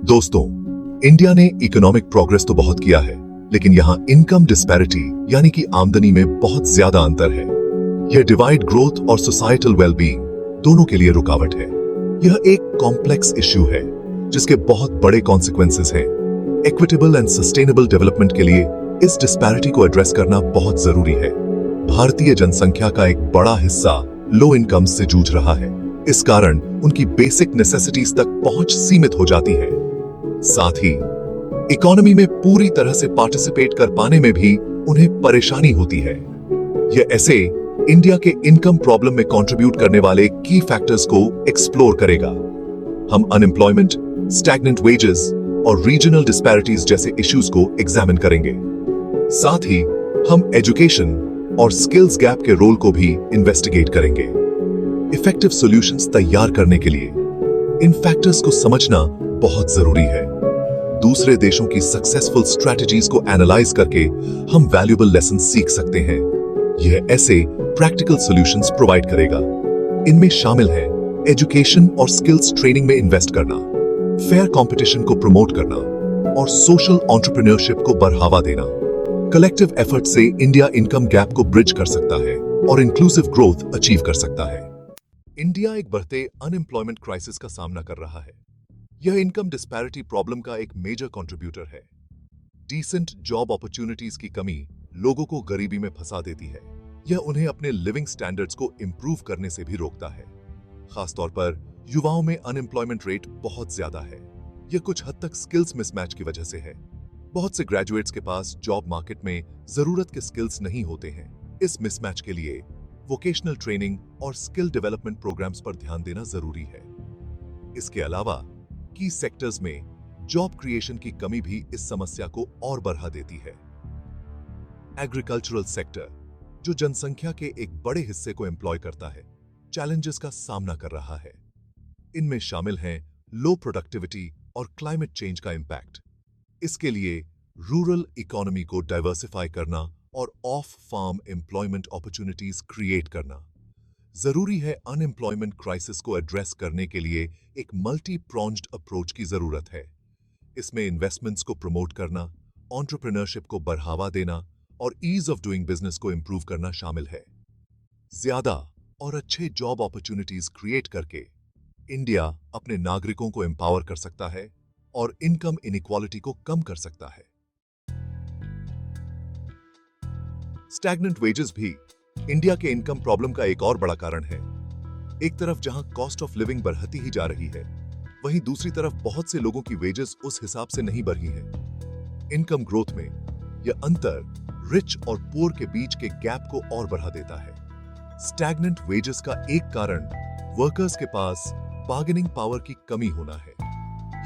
दोस्तों, इंडिया ने economic progress तो बहुत किया है, लेकिन यहाँ इनकम डिस्पैरिटी यानी कि आमदनी में बहुत ज्यादा अंतर है। यह डिवाइड ग्रोथ और सोसाइटल वेलबींग दोनों के लिए रुकावट है। यह एक कॉम्प्लेक्स इश्यू है जिसके बहुत बड़े कॉन्सिक्वेंसेस हैं। इक्विटेबल एंड सस्टेनेबल डेवलपमेंट के लिए इस डिस्पैरिटी को एड्रेस करना बहुत जरूरी है। भारतीय जनसंख्या का एक बड़ा हिस्सा लो इनकम से जूझ रहा है। इस कारण उनकी बेसिक नेसेसिटीज तक पहुंच सीमित हो जाती है। साथ ही इकोनॉमी में पूरी तरह से पार्टिसिपेट कर पाने में भी उन्हें परेशानी होती है। यह ऐसे इंडिया के इनकम प्रॉब्लम में कंट्रीब्यूट करने वाले की फैक्टर्स को एक्सप्लोर करेगा। हम अनएम्प्लॉयमेंट, स्टैग्नेंट वेजेस और रीजनल डिस्पैरिटीज जैसे इश्यूज को एग्जामिन करेंगे। साथ ही हम एजुकेशन और स्किल्स गैप के रोल को भी इन्वेस्टिगेट करेंगे। इफेक्टिव सॉल्यूशंस तैयार करने के लिए इन फैक्टर्स को समझना बहुत जरूरी है। दूसरे देशों की सक्सेसफुल स्ट्रेटजीज को एनालाइज करके हम वैल्यूएबल लेसन सीख सकते हैं। यह ऐसे प्रैक्टिकल सॉल्यूशंस प्रोवाइड करेगा। इनमें शामिल है एजुकेशन और स्किल्स ट्रेनिंग में इन्वेस्ट करना, फेयर कंपटीशन को प्रमोट करना और सोशल एंटरप्रेन्योरशिप को बढ़ावा देना। कलेक्टिव एफर्ट से इंडिया इनकम गैप को ब्रिज कर सकता है और इंक्लूसिव ग्रोथ अचीव कर सकता है। इंडिया एक बढ़ते अनएम्प्लॉयमेंट क्राइसिस का सामना कर रहा है। यह इनकम डिस्पैरिटी प्रॉब्लम का एक मेजर कंट्रीब्यूटर है। डिसेंट जॉब अपॉर्चुनिटीज की कमी लोगों को गरीबी में फंसा देती है। यह उन्हें अपने लिविंग स्टैंडर्ड्स को इंप्रूव करने से भी रोकता है। खासतौर पर युवाओं में अनएम्प्लॉयमेंट रेट बहुत ज्यादा है। यह कुछ हद तक स्किल्स मिसमैच की वजह से है। बहुत से ग्रेजुएट्स के पास जॉब मार्केट में जरूरत के स्किल्स नहीं होते हैं। इस मिसमैच के लिए वोकेशनल ट्रेनिंग और स्किल डेवलपमेंट प्रोग्राम्स पर ध्यान देना जरूरी है। इसके अलावा की सेक्टर्स में जॉब क्रिएशन की कमी भी इस समस्या को और बढ़ा देती है। एग्रीकल्चरल सेक्टर, जो जनसंख्या के एक बड़े हिस्से को एम्प्लॉय करता है, चैलेंजेस का सामना कर रहा है। इनमें शामिल हैं लो प्रोडक्टिविटी और क्लाइमेट चेंज का इंपैक्ट। इसके लिए रूरल इकोनॉमी को डाइवर्सिफाई करना और off farm employment opportunities create करना जरूरी है। अनएम्प्लॉयमेंट क्राइसिस को एड्रेस करने के लिए एक मल्टी प्रॉन्ज्ड अप्रोच की जरूरत है। इसमें इन्वेस्टमेंट्स को प्रमोट करना, एंटरप्रेन्योरशिप को बढ़ावा देना और ईज ऑफ डूइंग बिजनेस को इंप्रूव करना शामिल है। ज्यादा और अच्छे जॉब अपॉर्चुनिटीज क्रिएट करके इंडिया अपने नागरिकों को एम्पावर कर सकता है और इनकम इनइक्वालिटी को कम कर सकता है। स्टैग्नेंट वेजेस भी इंडिया के इनकम प्रॉब्लम का एक और बड़ा कारण है। एक तरफ जहां कॉस्ट ऑफ लिविंग बढ़ती ही जा रही है, वहीं दूसरी तरफ बहुत से लोगों की वेजेस उस हिसाब से नहीं बढ़ी हैं। इनकम ग्रोथ में यह अंतर रिच और पुअर के बीच के गैप को और बढ़ा देता है। स्टैग्नेंट वेजेस का एक कारण वर्कर्स के पास बार्गेनिंग पावर की कमी होना है।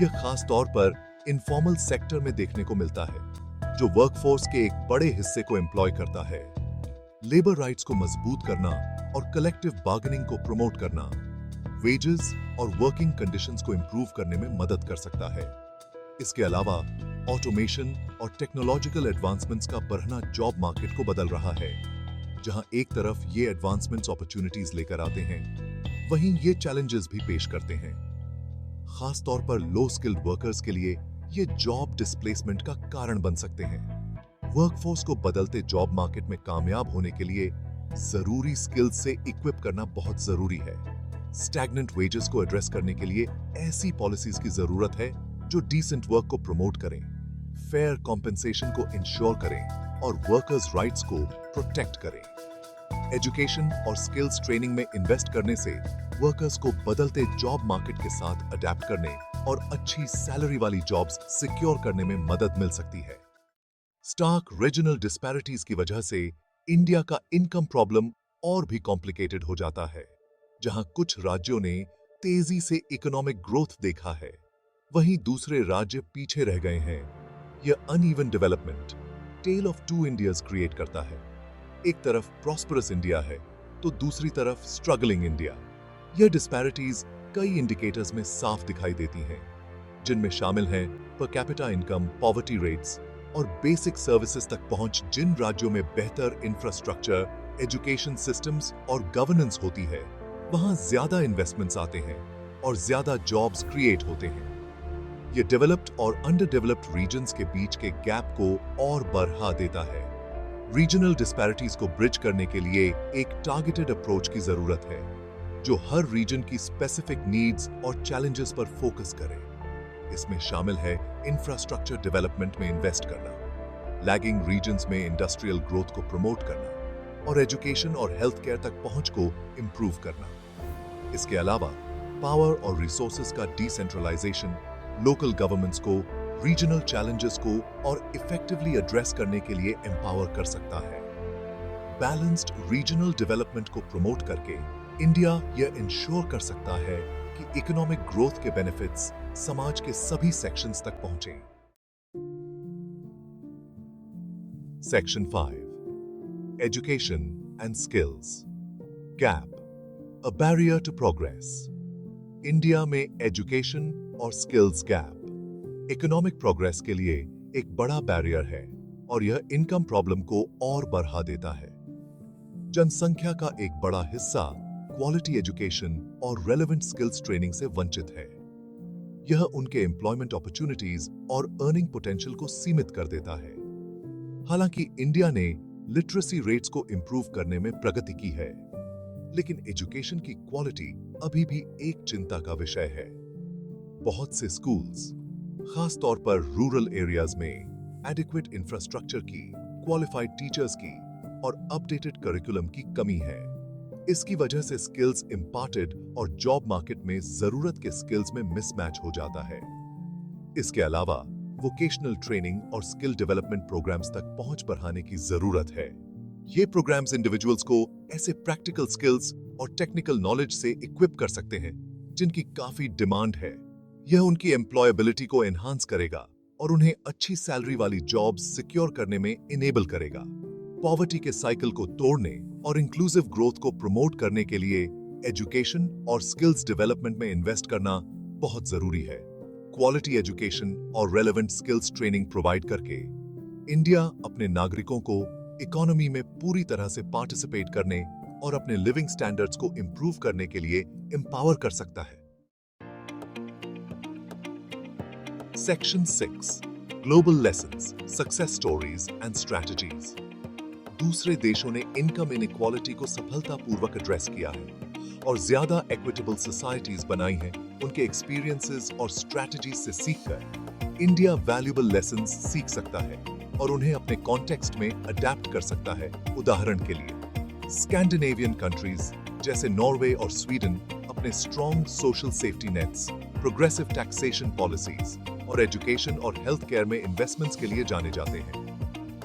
यह खास तौर पर इनफॉर्मल सेक्टर में देखने को मिलता है, जो वर्कफोर्स के एक बड़े हिस्से को एम्प्लॉय करता है। लेबर राइट्स को मजबूत करना और कलेक्टिव बार्गेनिंग को प्रमोट करना वेजेस और वर्किंग कंडीशंस को इंप्रूव करने में मदद कर सकता है। इसके अलावा ऑटोमेशन और टेक्नोलॉजिकल एडवांसमेंट्स का बढ़ना जॉब मार्केट को बदल रहा है। जहां एक तरफ ये एडवांसमेंट्स अपॉर्चुनिटीज लेकर आते हैं, वहीं ये चैलेंजेस भी पेश करते हैं। खास तौर पर लो स्किल्ड वर्कर्स के लिए ये जॉब डिस्प्लेसमेंट का कारण बन सकते हैं। वर्कफोर्स को बदलते जॉब मार्केट में कामयाब होने के लिए जरूरी स्किल्स से इक्विप करना बहुत जरूरी है। स्टैग्नेंट वेजेस को एड्रेस करने के लिए ऐसी पॉलिसीज की जरूरत है जो डिसेंट वर्क को प्रमोट करें, फेयर कॉम्पेंसेशन को इंश्योर करें और वर्कर्स राइट्स को प्रोटेक्ट करें। एजुकेशन और स्किल्स ट्रेनिंग में इन्वेस्ट करने से वर्कर्स को बदलते जॉब मार्केट के साथ अडेप्ट करने और अच्छी सैलरी वाली जॉब्स सिक्योर करने में मदद मिल सकती है। स्टार्क रीजनल डिस्पैरिटीज की वजह से इंडिया का इनकम प्रॉब्लम और भी कॉम्प्लिकेटेड हो जाता है। जहां कुछ राज्यों ने तेजी से इकोनॉमिक ग्रोथ देखा है, वहीं दूसरे राज्य पीछे रह गए हैं। यह uneven development tale of two Indias create करता है। एक तरफ प्रॉस्परस इंडिया है तो दूसरी तरफ स्ट्रगलिंग इंडिया। यह डिस्पैरिटीज कई इंडिकेटर्स में साफ दिखाई देती हैं, जिनमें शामिल हैं per capita income, poverty rates और बेसिक सर्विसेज तक पहुंच। जिन राज्यों में बेहतर इंफ्रास्ट्रक्चर, एजुकेशन सिस्टम्स और गवर्नेंस होती है, वहां ज्यादा इन्वेस्टमेंट्स आते हैं। और ज्यादा जॉब्स क्रिएट होते हैं। ये डेवलप्ड और अंडर डेवलप्ड रीजन्स के बीच के गैप को और बढ़ा देता है। रीजनल डिस्पैरिटीज को ब्रिज करने के लिए एक टारगेटेड अप्रोच की जरूरत है, जो हर रीजन की स्पेसिफिक नीड्स और चैलेंजेस पर फोकस करे। इसमें शामिल है इंफ्रास्ट्रक्चर डेवलपमेंट में इन्वेस्ट करना, लैगिंग रीजन्स में इंडस्ट्रियल ग्रोथ को प्रमोट करना और एजुकेशन और हेल्थ केयर तक पहुंच को इंप्रूव करना। इसके अलावा पावर और रिसोर्सेज का डिसेंट्रलाइजेशन लोकल गवर्नमेंट्स को रीजनल चैलेंजेस को और इफेक्टिवली एड्रेस करने के लिए एम्पावर कर सकता है। बैलेंस्ड रीजनल डेवलपमेंट को प्रमोट करके इंडिया यह इंश्योर कर सकता है कि इकोनॉमिक ग्रोथ के बेनिफिट्स समाज के सभी सेक्शंस तक पहुंचें। Section 5 education and skills gap, a barrier to progress. India में एजुकेशन और स्किल्स गैप इकोनॉमिक प्रोग्रेस के लिए एक बड़ा बैरियर है और यह इनकम प्रॉब्लम को और बढ़ा देता है। जनसंख्या का एक बड़ा हिस्सा क्वालिटी एजुकेशन और रेलेवेंट स्किल्स ट्रेनिंग से वंचित है। यह उनके एम्प्लॉयमेंट अपॉर्चुनिटीज और अर्निंग पोटेंशियल को सीमित कर देता है। हालांकि इंडिया ने लिटरेसी रेट्स को इंप्रूव करने में प्रगति की है, लेकिन एजुकेशन की क्वालिटी अभी भी एक चिंता का विषय है। बहुत से स्कूल्स, खास तौर पर रूरल एरियाज में एडिक्वेट इंफ्रास्ट्रक्चर की, क्वालिफाइड टीचर्स की और अपडेटेड करिकुलम की कमी है। इसकी वजह से स्किल्स इम्पार्टेड और जॉब मार्केट में जरूरत के स्किल्स में मिसमैच हो जाता है। इसके अलावा वोकेशनल ट्रेनिंग और स्किल डेवलपमेंट प्रोग्राम्स तक पहुंच बढ़ाने की जरूरत है। ये प्रोग्राम्स इंडिविजुअल्स को ऐसे प्रैक्टिकल स्किल्स और टेक्निकल नॉलेज से इक्विप कर सकते हैं जिनकी काफी डिमांड है। यह उनकी एम्प्लॉयबिलिटी को एनहांस करेगा और उन्हें अच्छी सैलरी वाली जॉब्स सिक्योर करने में इनेबल करेगा। पॉवर्टी के साइकिल को तोड़ने और इंक्लूसिव ग्रोथ को प्रमोट करने के लिए एजुकेशन और स्किल्स डेवलपमेंट में इन्वेस्ट करना बहुत जरूरी है। क्वालिटी एजुकेशन और रेलेवेंट स्किल्स ट्रेनिंग प्रोवाइड करके इंडिया अपने नागरिकों को इकोनॉमी में पूरी तरह से पार्टिसिपेट करने और अपने लिविंग स्टैंडर्ड्स को इंप्रूव करने के लिए एम्पावर कर सकता है। Section 6 global lessons, success stories and strategies. दूसरे देशों ने इनकम इनइक्वालिटी को सफलतापूर्वक एड्रेस किया है और ज्यादा इक्विटेबल सोसाइटीज बनाई हैं। उनके एक्सपीरियंसेस और स्ट्रैटेजीज से सीखकर इंडिया वैल्यूएबल लेसन्स सीख सकता है और उन्हें अपने कॉन्टेक्स्ट में अडैप्ट कर सकता है। उदाहरण के लिए स्कैंडिनेवियन कंट्रीज जैसे नॉर्वे और स्वीडन अपने strong social safety nets, progressive taxation policies और एजुकेशन और हेल्थ केयर में इन्वेस्टमेंट्स के लिए जाने जाते हैं।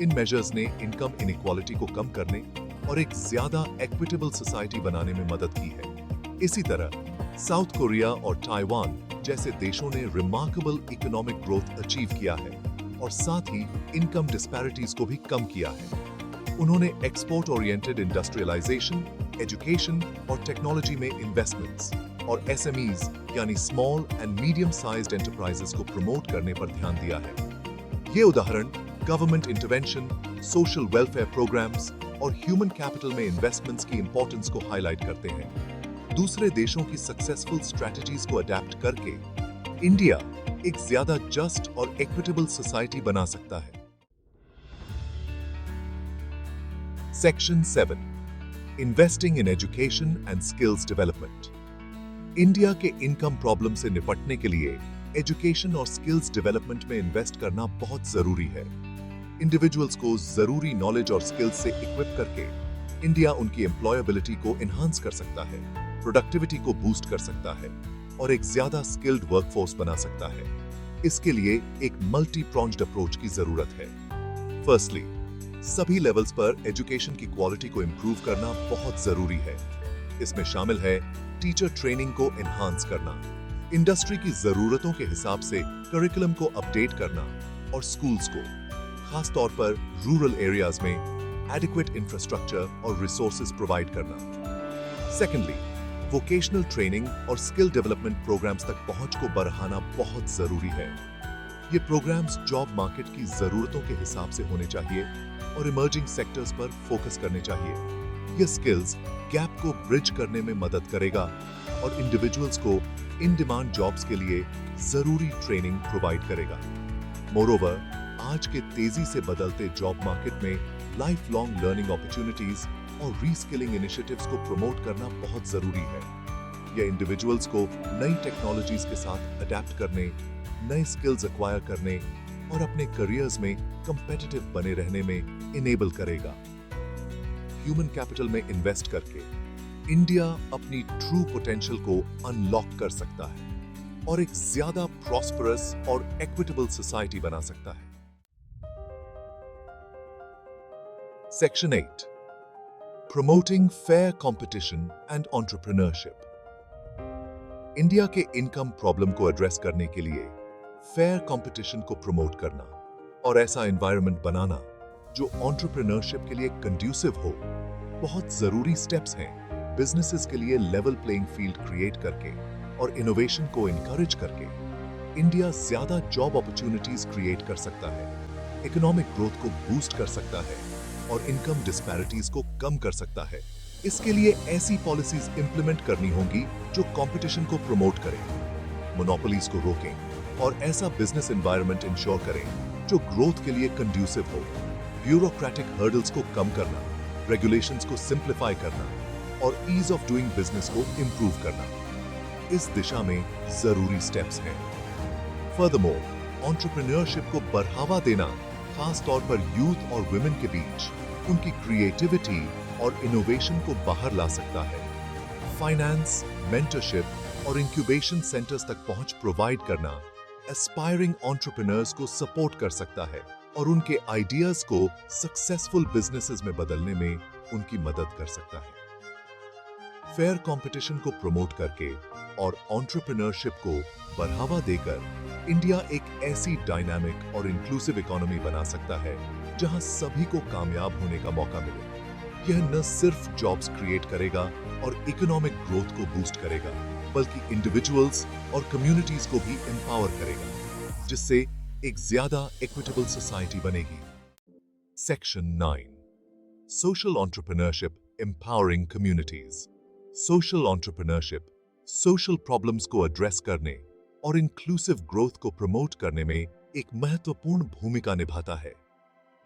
इन मेजर्स ने इनकम इनइक्वालिटी को कम करने और एक ज्यादा इक्विटेबल सोसाइटी बनाने में मदद की है। इसी तरह साउथ कोरिया और ताइवान जैसे देशों ने रिमार्केबल इकोनॉमिक ग्रोथ अचीव किया है और साथ ही इनकम डिस्पैरिटीज को भी कम किया है। उन्होंने एक्सपोर्ट ओरिएंटेड इंडस्ट्रियलाइजेशन, एजुकेशन और टेक्नोलॉजी में इन्वेस्टमेंट्स और एसएमईज यानी small and medium sized enterprises को प्रमोट करने पर ध्यान दिया है। ये उदाहरण government intervention, social welfare programmes और ह्यूमन कैपिटल में इन्वेस्टमेंट्स की इंपॉर्टेंस को हाईलाइट करते हैं। दूसरे देशों की सक्सेसफुल स्ट्रैटेजीज को अडैप्ट करके इंडिया एक ज्यादा जस्ट और इक्विटेबल सोसाइटी बना सकता है। Section 7 investing in education and skills development. India के इनकम प्रॉब्लम से निपटने के लिए एजुकेशन और स्किल्स डेवलपमेंट में इन्वेस्ट करना बहुत जरूरी है। इंडिविजुअल्स को जरूरी नॉलेज और स्किल्स से इक्विप करके इंडिया उनकी एम्प्लॉयबिलिटी को एनहांस कर सकता है, प्रोडक्टिविटी को बूस्ट कर सकता है और एक ज्यादा स्किल्ड वर्कफोर्स बना सकता है। इसके लिए एक मल्टी प्रोंज्ड अप्रोच की जरूरत है। फर्स्टली, सभी लेवल्स पर एजुकेशन की क्वालिटी को इंप्रूव करना बहुत जरूरी है। इसमें शामिल है टीचर ट्रेनिंग को एनहांस करना, इंडस्ट्री की जरूरतों के हिसाब से करिकुलम को अपडेट करना और स्कूल्स को, खास तौर पर रूरल एरियाज में एडिक्वेट इंफ्रास्ट्रक्चर और रिसोर्सेज प्रोवाइड करना। सेकेंडली, वोकेशनल ट्रेनिंग और स्किल डेवलपमेंट प्रोग्राम्स तक पहुंच को बढ़ाना बहुत जरूरी है। ये प्रोग्राम्स जॉब मार्केट की जरूरतों के हिसाब से होने चाहिए और इमर्जिंग सेक्टर्स पर फोकस करने चाहिए। ये स्किल्स गैप को ब्रिज करने में मदद करेगा और इंडिविजुअल्स को इन डिमांड जॉब्स के लिए जरूरी ट्रेनिंग प्रोवाइड करेगा। मोरोवर, आज के तेजी से बदलते जॉब मार्केट में लाइफ लॉन्ग लर्निंग अपॉर्चुनिटीज और रीस्किलिंग इनिशिएटिव्स को प्रमोट करना बहुत जरूरी है। यह इंडिविजुअल्स को नई टेक्नोलॉजीज के साथ अडेप्ट करने, नए स्किल्स एक्वायर करने और अपने करियर्स में कंपेटिटिव बने रहने में इनेबल करेगा। ह्यूमन कैपिटल में इन्वेस्ट करके इंडिया अपनी ट्रू पोटेंशियल को अनलॉक कर सकता है और एक ज्यादा प्रॉस्परस और इक्विटेबल सोसाइटी बना सकता है। Section 8, promoting fair competition and entrepreneurship. India के इनकम प्रॉब्लम को एड्रेस करने के लिए फेयर कंपटीशन को प्रमोट करना और ऐसा एनवायरनमेंट बनाना जो एंटरप्रेन्योरशिप के लिए कंड्यूसिव हो, बहुत जरूरी स्टेप्स हैं। बिजनेसेस के लिए लेवल प्लेइंग फील्ड क्रिएट करके और इनोवेशन को इनकरेज करके इंडिया ज्यादा जॉब अपॉर्चुनिटीज क्रिएट कर सकता है, इकोनॉमिक ग्रोथ को बूस्ट कर सकता है और इनकम डिस्पैरिटीज को कम कर सकता है। इसके लिए ऐसी पॉलिसीज इंप्लीमेंट करनी होंगी जो कंपटीशन को प्रमोट करें, मोनोपोलीज को रोकें और ऐसा बिजनेस एनवायरनमेंट इंश्योर करें जो ग्रोथ के लिए कंड्यूसिव हो। ब्यूरोक्रेटिक हर्डल्स को कम करना, रेगुलेशंस को सिंप्लीफाई करना और ईज ऑफ डूइंग बिजनेस को इंप्रूव करना, इस दिशा में जरूरी स्टेप्स हैं। फर्दरमोर, एंटरप्रेन्योरशिप को बढ़ावा देना खास तौर पर यूथ और वुमेन के बीच उनकी क्रिएटिविटी और इनोवेशन को बाहर ला सकता है। फाइनेंस, मेंटरशिप और इंक्यूबेशन सेंटर्स तक पहुंच प्रोवाइड करना एस्पायरिंग एंटरप्रेन्योर्स को सपोर्ट कर सकता है और उनके आइडियाज को सक्सेसफुल बिजनेसेस में बदलने में उनकी मदद कर सकता है। फेयर कंपटीशन को प्रमोट करके और एंटरप्रेन्योरशिप को बढ़ावा देकर इंडिया एक ऐसी डायनामिक और इंक्लूसिव इकोनॉमी बना सकता है जहां सभी को कामयाब होने का मौका मिले। यह न सिर्फ जॉब्स क्रिएट करेगा और इकोनॉमिक ग्रोथ को बूस्ट करेगा, बल्कि इंडिविजुअल्स और कम्युनिटीज को भी एम्पावर करेगा, जिससे एक ज्यादा इक्विटेबल सोसाइटी बनेगी। Section 9, social entrepreneurship empowering communities. Social entrepreneurship social problems को एड्रेस करने और इंक्लूसिव ग्रोथ को प्रमोट करने में एक महत्वपूर्ण भूमिका निभाता है।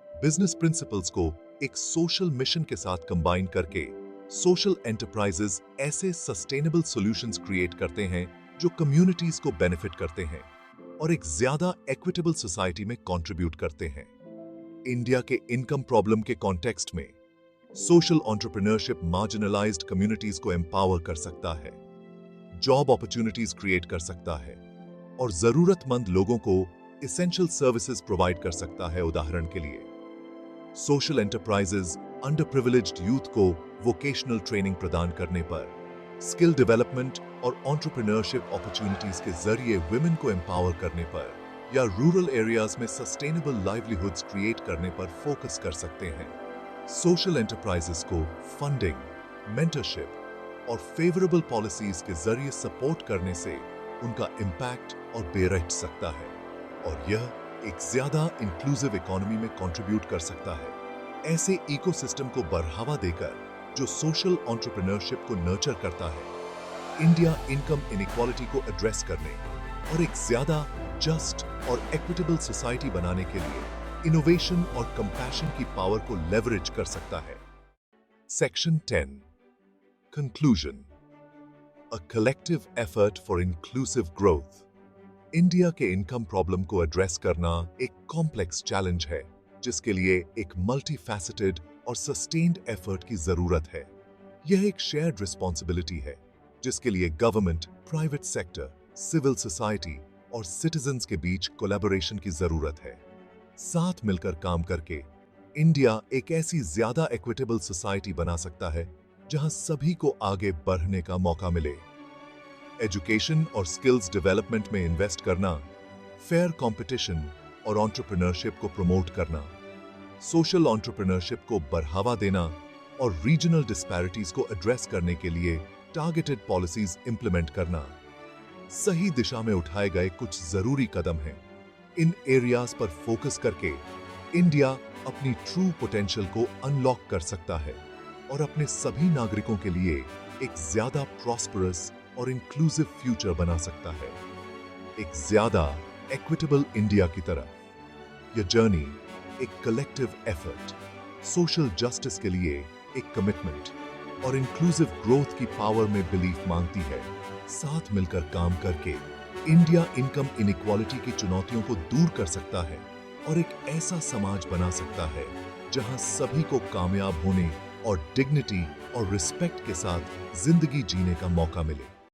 बिजनेस प्रिंसिपल्स को एक सोशल मिशन के साथ कंबाइन करके सोशल एंटरप्राइजेस ऐसे सस्टेनेबल सॉल्यूशंस क्रिएट करते हैं जो कम्युनिटीज को बेनिफिट करते हैं और एक ज्यादा इक्विटेबल सोसाइटी में कंट्रीब्यूट करते हैं। इंडिया के इनकम प्रॉब्लम के कॉन्टेक्स्ट में सोशल एंटरप्रेन्योरशिप मार्जिनलाइज्ड कम्युनिटीज को एम्पावर कर सकता है, जॉब अपॉर्चुनिटीज क्रिएट कर सकता है और जरूरतमंद लोगों को एसेंशियल सर्विसेज प्रोवाइड कर सकता है। उदाहरण के लिए, social enterprises under privileged youth को वोकेशनल ट्रेनिंग प्रदान करने पर, स्किल डेवलपमेंट और एंटरप्रेन्योरशिप अपॉर्चुनिटीज के जरिए वुमेन को एम्पावर करने पर या रूरल एरियाज में सस्टेनेबल लाइवलीहुड्स क्रिएट करने पर फोकस कर सकते हैं। सोशल एंटरप्राइजेस को फंडिंग, मेंटरशिप और फेवरेबल पॉलिसीज के जरिए सपोर्ट करने से उनका इम्पैक्ट और बेरह सकता है और यह एक ज्यादा इंक्लूसिव इकोनॉमी में कंट्रीब्यूट कर सकता है। ऐसे इकोसिस्टम को बढ़ावा देकर जो सोशल एंटरप्रेन्योरशिप को नर्चर करता है, इंडिया इनकम इनइक्वालिटी को एड्रेस करने और एक ज्यादा जस्ट और इक्विटेबल सोसाइटी बनाने के लिए इनोवेशन और कंपैशन की पावर को लेवरेज कर सकता है। Section 10, conclusion, a collective effort for inclusive growth. India के इनकम प्रॉब्लम को एड्रेस करना एक कॉम्प्लेक्स चैलेंज है जिसके लिए एक मल्टीफैसेटेड और सस्टेन्ड एफर्ट की जरूरत है। यह एक शेयर्ड रिस्पॉन्सिबिलिटी है जिसके लिए government, private sector, civil society और सिटीजन्स के बीच कोलैबोरेशन की जरूरत है। साथ मिलकर काम करके इंडिया एक ऐसी ज्यादा इक्विटेबल सोसाइटी बना सकता है जहां सभी को आगे बढ़ने का मौका मिले। एजुकेशन और स्किल्स डेवलपमेंट में इन्वेस्ट करना, फेयर कंपटीशन और एंटरप्रेन्योरशिप को प्रमोट करना, सोशल एंटरप्रेन्योरशिप को बढ़ावा देना और रीजनल डिस्पैरिटीज को एड्रेस करने के लिए टारगेटेड पॉलिसीज इंप्लीमेंट करना सही दिशा में उठाए गए कुछ जरूरी कदम हैं। इन एरियाज पर फोकस करके इंडिया अपनी ट्रू पोटेंशियल को अनलॉक कर सकता है और अपने सभी नागरिकों के लिए एक ज्यादा प्रॉस्परस और इंक्लूसिव फ्यूचर बना सकता है, एक ज्यादा इक्विटेबल इंडिया की तरफ। यह जर्नी एक कलेक्टिव एफर्ट, सोशल जस्टिस के लिए एक कमिटमेंट और इंक्लूसिव ग्रोथ की पावर में बिलीफ मांगती है। साथ मिलकर काम करके इंडिया इनकम इनइक्वालिटी की चुनौतियों को दूर कर सकता है और एक ऐसा समाज बना सकता है जहां सभी को कामयाब होने और डिग्निटी और रिस्पेक्ट के साथ जिंदगी जीने का मौका मिले।